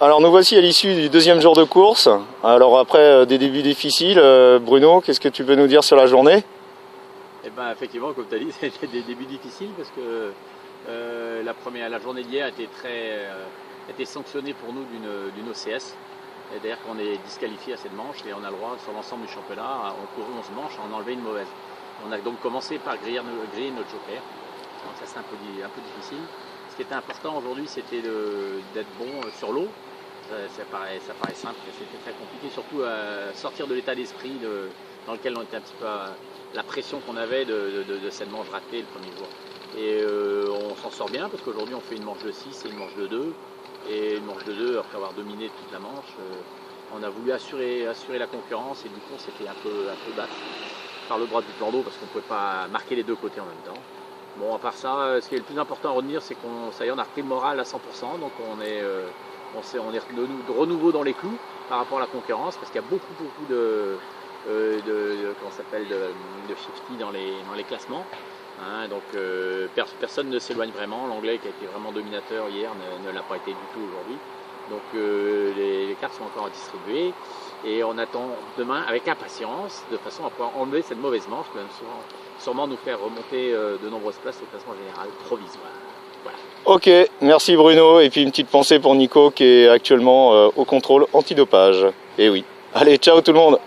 Alors nous voici à l'issue du deuxième jour de course. Alors après des débuts difficiles, Bruno, qu'est-ce que tu peux nous dire sur la journée? Eh ben, effectivement, comme tu as dit, c'était des débuts difficiles parce que la journée d'hier était sanctionnée pour nous d'une OCS. C'est-à-dire qu'on est disqualifié à cette manche et on a le droit, sur l'ensemble du championnat, on court 11 manches, à en enlever une mauvaise. On a donc commencé par griller notre joker. Donc ça c'est un peu difficile. Ce qui était important aujourd'hui, c'était d'être bon sur l'eau. Ça paraît simple, mais c'était très compliqué, surtout à sortir de l'état d'esprit dans lequel on était un petit peu la pression qu'on avait de cette manche ratée le premier jour. Et on s'en sort bien parce qu'aujourd'hui on fait une manche de 6 et une manche de 2. Et une manche de 2, après avoir dominé toute la manche, on a voulu assurer la concurrence et du coup on s'était un peu battu par le bras du plan d'eau parce qu'on ne pouvait pas marquer les deux côtés en même temps. Bon, à part ça, ce qui est le plus important à retenir, c'est qu'on a repris le moral à 100%, donc on est de renouveau dans les clous par rapport à la concurrence parce qu'il y a beaucoup de shifty dans les classements. Hein, donc personne ne s'éloigne vraiment. L'anglais qui a été vraiment dominateur hier ne l'a pas été du tout aujourd'hui. Donc les cartes sont encore à distribuer et on attend demain avec impatience de façon à pouvoir enlever cette mauvaise manche qui va sûrement nous faire remonter de nombreuses places au classement général provisoire. Voilà. Ok, merci Bruno. Et puis une petite pensée pour Nico qui est actuellement au contrôle antidopage. Et oui. Allez, ciao tout le monde.